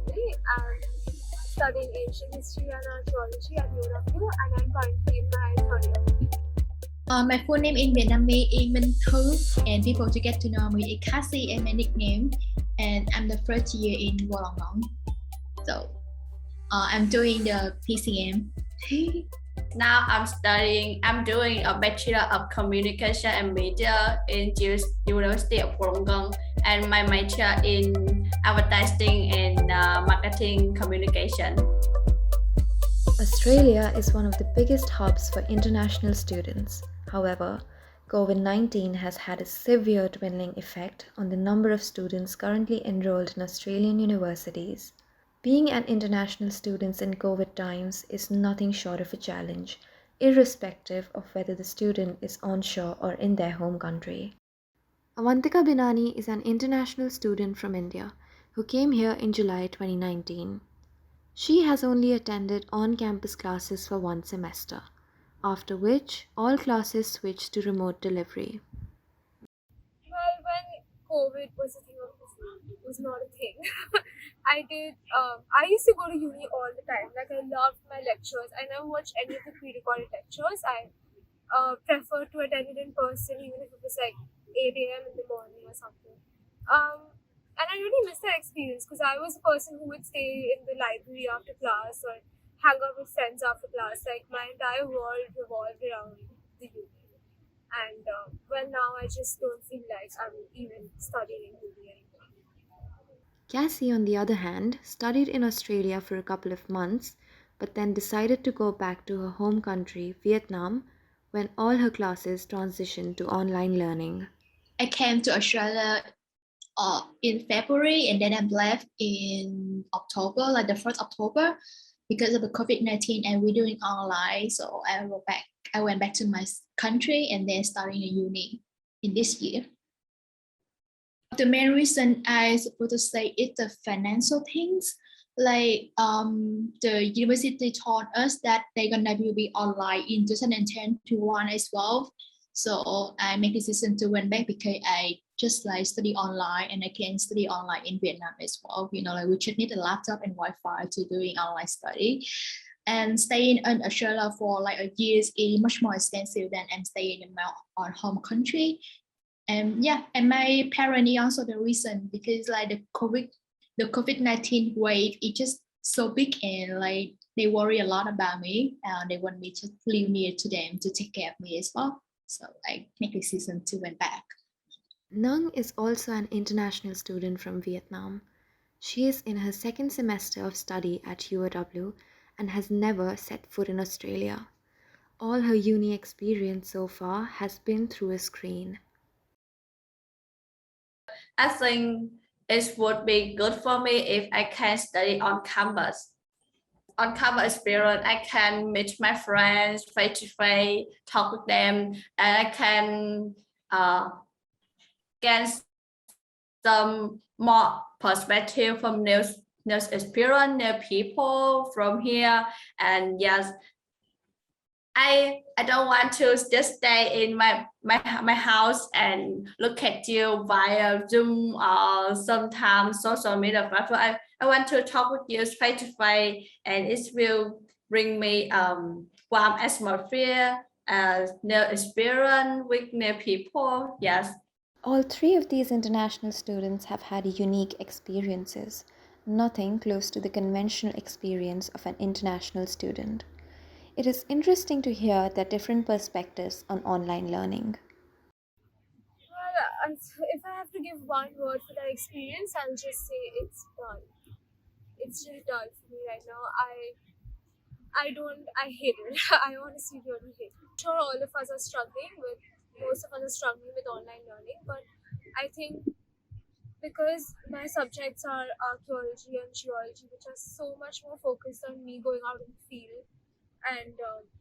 family. I'm studying ancient history and archaeology at UW, and I'm currently in my third year. My full name in Vietnamese is Minh Thư, and people to get to know me is Cassie and my nickname. And I'm the first year in Wollongong. So I'm doing the PCM. Now I'm doing a Bachelor of Communication and Media in University of Wollongong, and my major in advertising and marketing communication. Australia is one of the biggest hubs for international students. However, COVID-19 has had a severe dwindling effect on the number of students currently enrolled in Australian universities. Being an international student in COVID times is nothing short of a challenge, irrespective of whether the student is onshore or in their home country. Avantika Binani is an international student from India who came here in July 2019. She has only attended on-campus classes for one semester, after which all classes switched to remote delivery. Well, when COVID was a thing, was not a thing. I used to go to uni all the time. Like, I loved my lectures. I never watched any of the pre-recorded lectures. I preferred to attend it in person, even if it was like 8 a.m. in the morning or something. And I really missed that experience because I was a person who would stay in the library after class or hang out with friends after class. Like, my entire world revolved around the uni. And well, now I just don't feel like I'm even studying in uni anymore. Cassie, on the other hand, studied in Australia for a couple of months, but then decided to go back to her home country, Vietnam, when all her classes transitioned to online learning. I came to Australia in February, and then I left in October, like the 1st October, because of the COVID-19, and we're doing online. So I went back to my country and then starting a uni in this year. The main reason I supposed to say is the financial things. Like the university told us that they're gonna be online in 2021 as well. So I make decision to went back because I just like study online, and I can study online in Vietnam as well. You know, like we just need a laptop and Wi-Fi to doing online study. And staying in Australia for like a year is much more expensive than I'm staying in my home country. And yeah, and my parents also the reason because like the COVID-19 wave is just so big, and like they worry a lot about me, and they want me to live near to them to take care of me as well. So I make a decision to went back. Nung is also an international student from Vietnam. She is in her second semester of study at UOW and has never set foot in Australia. All her uni experience so far has been through a screen. I think it would be good for me if I can study on campus. On campus experience, I can meet my friends face to face, talk with them, and I can get some more perspective from new experience, new people from here. And yes, I don't want to just stay in my house and look at you via Zoom or sometimes social media platform. I want to talk with you face to face, and it will bring me warm atmosphere, new experience with new people. Yes. All three of these international students have had unique experiences, nothing close to the conventional experience of an international student. It is interesting to hear their different perspectives on online learning. Well, if I have to give one word for that experience, I'll just say it's dull. It's just dull for me right now. I hate it. I honestly really hate it. Sure, all of us are struggling with, most of us are struggling with online learning, but I think because my subjects are archaeology and geology, which are so much more focused on me going out in the field and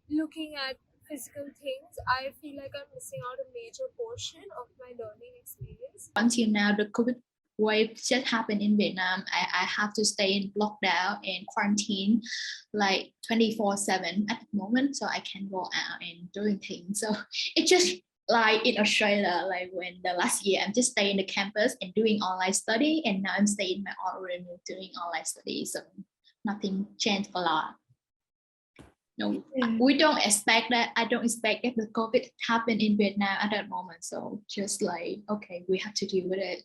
looking at physical things, I feel like I'm missing out a major portion of my learning experience. Until now, the COVID wave just happened in Vietnam. I have to stay in lockdown and quarantine like 24/7 at the moment, so I can go out and doing things. So it just like in Australia, like when the last year I'm just staying in the campus and doing online study, and now I'm staying in my own room doing online study. So nothing changed a lot. No, we don't expect that. I don't expect that the COVID happened in Vietnam at that moment. So just like, okay, we have to deal with it.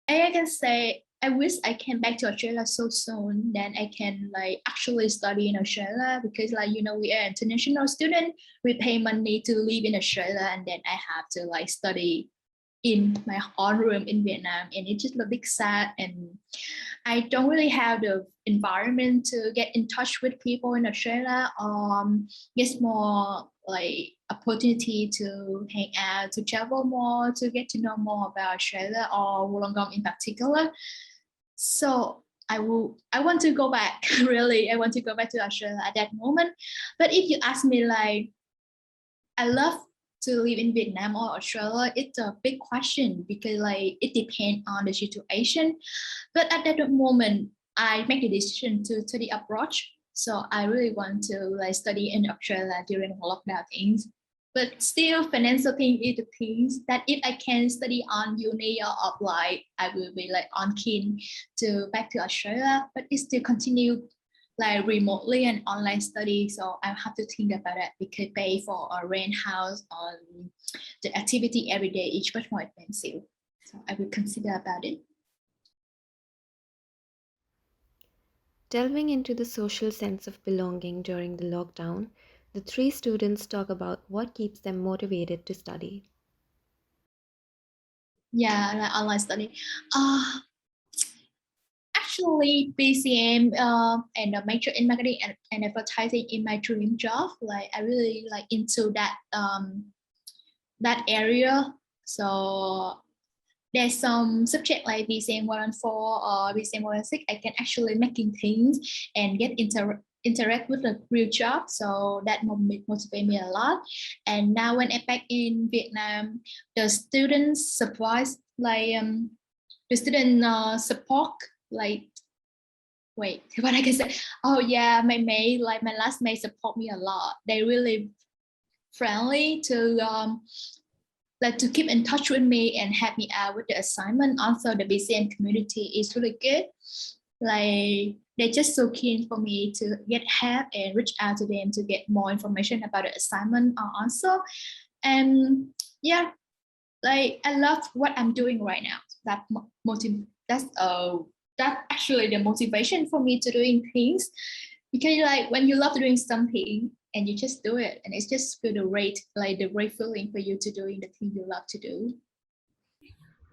And I can say I wish I came back to Australia so soon. Then I can like actually study in Australia, because like we are international student. We pay money to live in Australia, and then I have to like study in my own room in Vietnam, and it's just a big sad. And I don't really have the environment to get in touch with people in Australia, get more like opportunity to hang out, to travel more, to get to know more about Australia or Wollongong in particular. So I want to go back. Really, I want to go back to Australia at that moment. But if you ask me, like, I love to live in Vietnam or Australia, it's a big question, because like it depends on the situation. But at that moment, I make the decision to study abroad. So I really want to like study in Australia during lockdown things. But still, financial thing is the things that if I can study on uni or apply, I will be like on keen to back to Australia. But it still continue like remotely and online study. So I have to think about it, because pay for a rent house on the activity every day is much more expensive. So I will consider about it. Delving into the social sense of belonging during the lockdown, the three students talk about what keeps them motivated to study. Yeah, like online study. Actually, BCM and a major in marketing and advertising in my dream job. Like I really like into that area. So there's some subject like BCM 114 or BCM 116. I can actually making things and get interact with the real job. So that motivate me a lot. And now when I back in Vietnam, the students supplies like the student support, like, wait, what I can say? Oh yeah, my mate, like my last mate support me a lot. They really friendly to like to keep in touch with me and help me out with the assignment. Also, the BCM community is really good. Like they're just so keen for me to get help and reach out to them to get more information about the assignment or answer. And yeah, like I love what I'm doing right now. That's actually the motivation for me to doing things, because like when you love doing something and you just do it, and it's just feel the great feeling for you to doing the thing you love to do.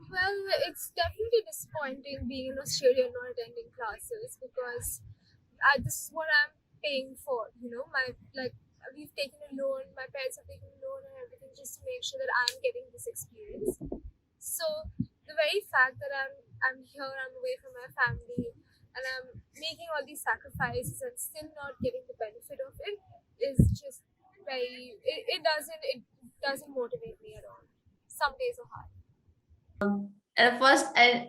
Well, it's definitely disappointing being in Australia and not attending classes, because this is what I'm paying for. My like we've taken a loan. My parents have taken a loan and everything just to make sure that I'm getting this experience. So the very fact that I'm here, I'm away from my family, and I'm making all these sacrifices and still not getting the benefit of it is just it doesn't motivate me at all. Some days are hard.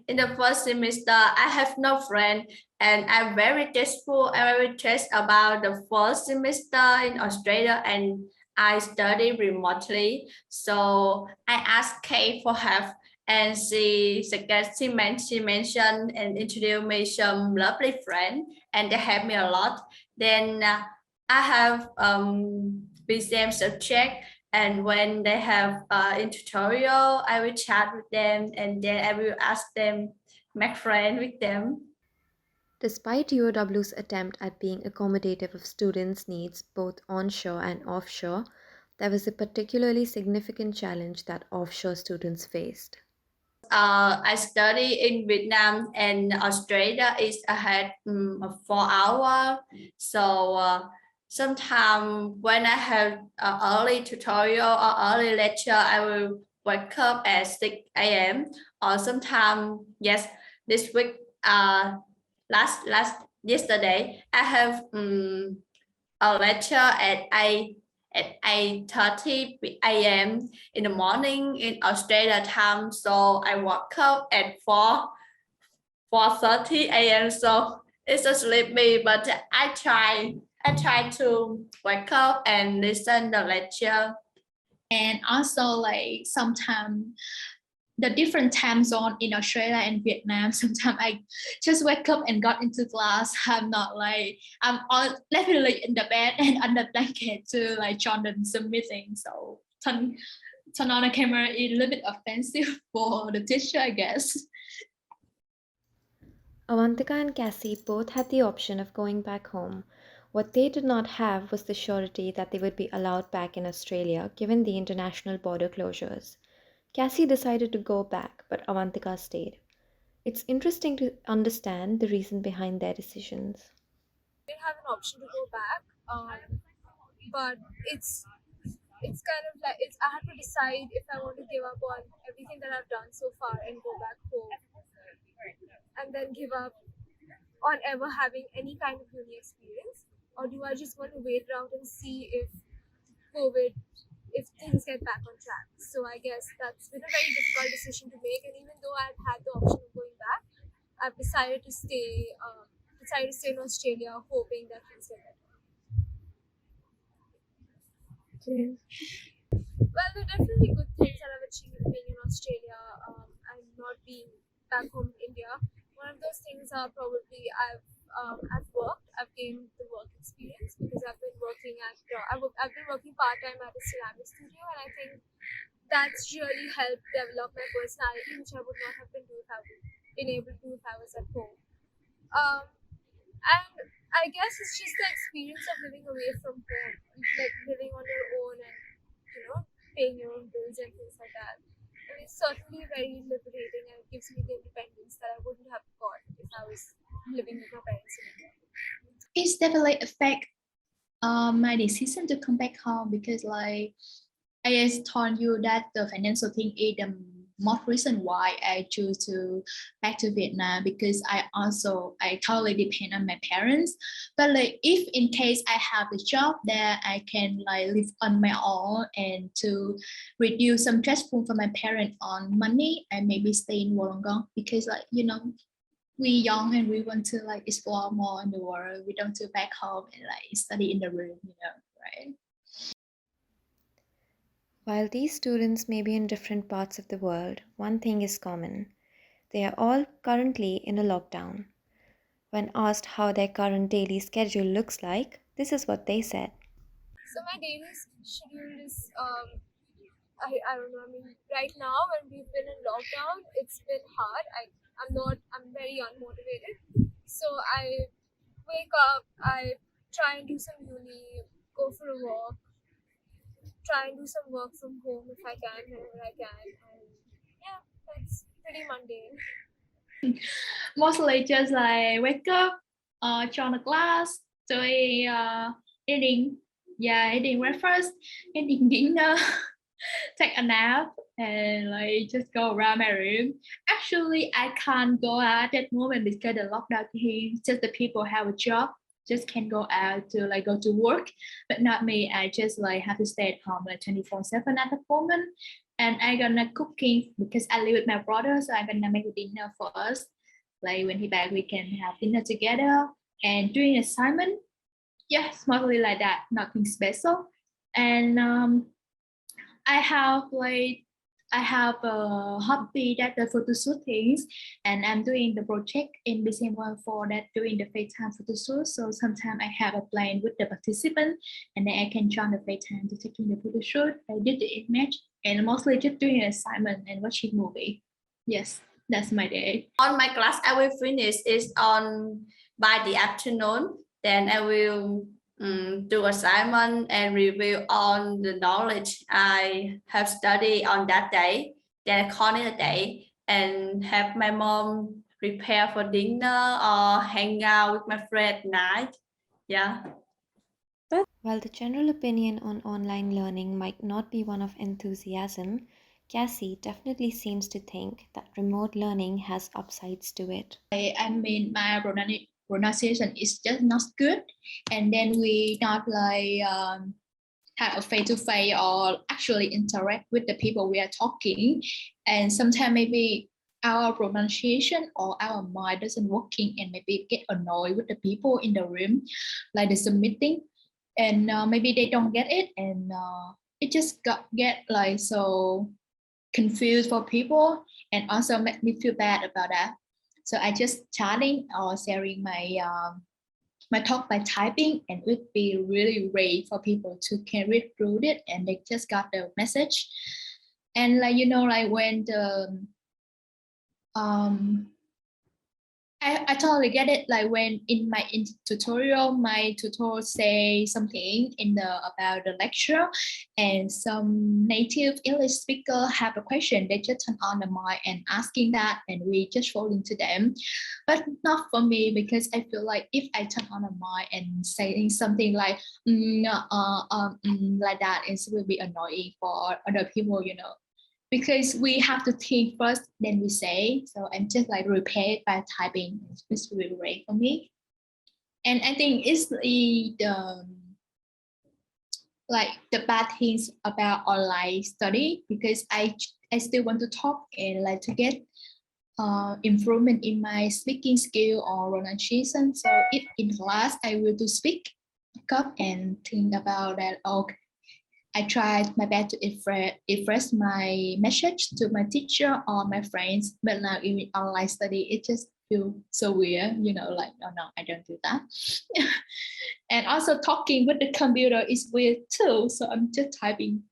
In the first semester, I have no friend, and I'm very thankful and very stressed about the first semester in Australia, and I study remotely. So I asked Kay for help, and she mentioned and introduced me some lovely friend, and they helped me a lot. Then I have BCM subject, and when they have in tutorial, I will chat with them, and then I will ask them, make friend with them. Despite UOW's attempt at being accommodative of students' needs both onshore and offshore, there was a particularly significant challenge that offshore students faced. I study in Vietnam, and Australia is ahead 4 hours. So sometimes when I have early tutorial or early lecture, I will wake up at 6 a.m. Or sometimes, yes, this week, last yesterday, I have a lecture at 8:30 a.m. in the morning in Australia time. So I woke up at 4:30 a.m. So it's a sleepy, but I try to wake up and listen the lecture. And also like sometimes the different time zone in Australia and Vietnam. Sometimes I just wake up and got into class. I'm not like I'm all literally in the bed and under blanket to like join the Zoom meeting. So turn on the camera is a little bit offensive for the teacher, I guess. Avantika and Cassie both had the option of going back home. What they did not have was the surety that they would be allowed back in Australia given the international border closures. Cassie decided to go back, but Avantika stayed. It's interesting to understand the reason behind their decisions. I didn't have an option to go back, but it's kind of like I have to decide if I want to give up on everything that I've done so far and go back home, and then give up on ever having any kind of uni experience, or do I just want to wait it out and see if COVID, if things get back on track? So I guess that's been a very difficult decision to make, and even though I've had the option of going back, I've decided to stay. Decided to stay in Australia, hoping that things get better. Well, there are definitely good things that I've achieved being in Australia and not being back home in India. One of those things are probably I've worked. I've gained the work experience because I've been working at I've been working part time at a ceramic studio, and I think that's really helped develop my personality, which I would not have been able to do if I was at home. Um, and I guess it's just the experience of living away from home, like living on your own and paying your own bills and things like that. And it's certainly very liberating, and it gives me the independence that I wouldn't have got if I was living with my parents in India. It's definitely affect my decision to come back home because like I just told you that the financial thing is the most reason why I choose to back to Vietnam, because I totally depend on my parents. But like if in case I have a job that I can like live on my own and to reduce some stressful for my parents on money, I maybe stay in Wollongong because like we young and we want to like explore more in the world. We don't want to back home and like study in the room, right? While these students may be in different parts of the world, one thing is common. They are all currently in a lockdown. When asked how their current daily schedule looks like, this is what they said. So my daily schedule is I don't know. I mean, right now when we've been in lockdown, it's been hard. I'm very unmotivated. So I wake up, I try and do some uni, go for a walk, try and do some work from home if I can, whenever I can, and yeah, that's pretty mundane. Mostly just like wake up, join the class, doing eating breakfast, eating dinner, take a nap, and like just go around my room. Actually, I can't go out at that moment because the lockdown here, just the people have a job, just can't go out to like go to work, but not me. I just like have to stay at home like 24/7 at the moment. And I gonna cooking because I live with my brother, so I'm gonna make dinner for us. Like when he back, we can have dinner together and doing assignment. Yes, mostly like that, nothing special. And I have a hobby that the photo shoot things, and I'm doing the project in December for that doing the FaceTime photo shoot. So sometimes I have a plan with the participant, and then I can join the FaceTime to taking the photo shoot. I did the image, and mostly just doing an assignment and watching movie. Yes, that's my day. On my class, I will finish it on by the afternoon. Then I will do assignment and review on the knowledge I have studied on that day. Then I call it a day and have my mom prepare for dinner or hang out with my friend at night. Yeah. While the general opinion on online learning might not be one of enthusiasm, Cassie definitely seems to think that remote learning has upsides to it. I mean, my pronunciation is just not good, and then we not like have a face-to-face or actually interact with the people we are talking, and sometimes maybe our pronunciation or our mind doesn't working and maybe get annoyed with the people in the room like the Zoom meeting, and maybe they don't get it, and it just get like so confused for people and also make me feel bad about that. So I just chatting or sharing my talk by typing, and it would be really great for people to can read through it and they just got the message. And like like when the um I totally get it. Like when in my tutorial, my tutor say something in the about the lecture, and some native English speaker have a question. They just turn on the mic and asking that, and we just fall into them. But not for me because I feel like if I turn on the mic and saying something like like that, it will be annoying for other people. Because we have to think first, then we say. So I'm just like repeat by typing. It's really great for me. And I think it's the like the bad things about online study because I still want to talk and like to get improvement in my speaking skill or pronunciation. So if in class I will to speak up and think about that. Okay, I tried my best to express my message to my teacher or my friends, but now in online study, it just feels so weird, like, oh no, I don't do that. And also talking with the computer is weird too. So I'm just typing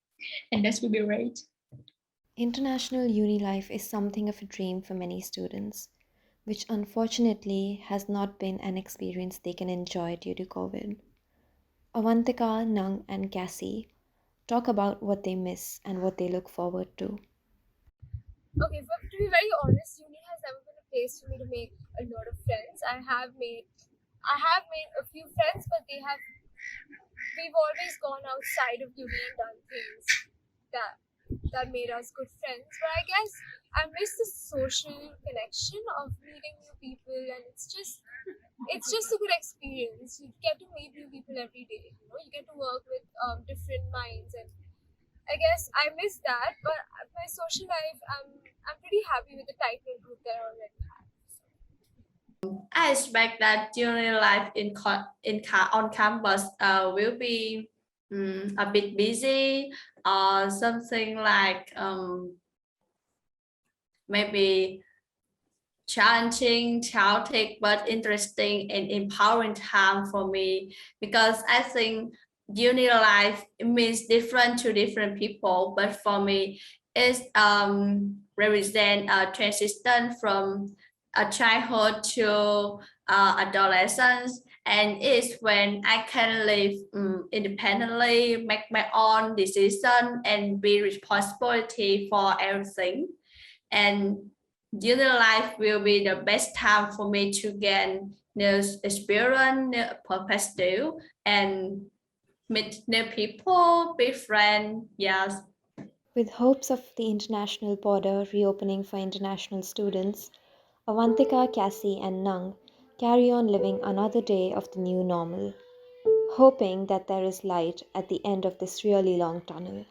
and that's will be great. International uni life is something of a dream for many students, which unfortunately has not been an experience they can enjoy due to COVID. Avantika, Nung, and Cassie talk about what they miss and what they look forward to. Okay, but to be very honest, uni has never been a place for me to make a lot of friends. I have made a few friends, but we've always gone outside of uni and done things that that made us good friends. But I guess I miss the social connection of meeting new people, and it's just a good experience. You get to meet new people every day. You get to work with different minds, and I guess I miss that. But my social life, I'm pretty happy with the tight knit group that I already have. I expect that uni life on campus will be a bit busy or something like maybe challenging, chaotic, but interesting and empowering time for me because I think uni life means different to different people, but for me, it's represent a transition from a childhood to adolescence, and it's when I can live independently, make my own decision, and be responsibility for everything. And uni life will be the best time for me to gain new experience, new perspective, and meet new people, be friends. Yes. With hopes of the international border reopening for international students, Avantika, Cassie, and Nung carry on living another day of the new normal, hoping that there is light at the end of this really long tunnel.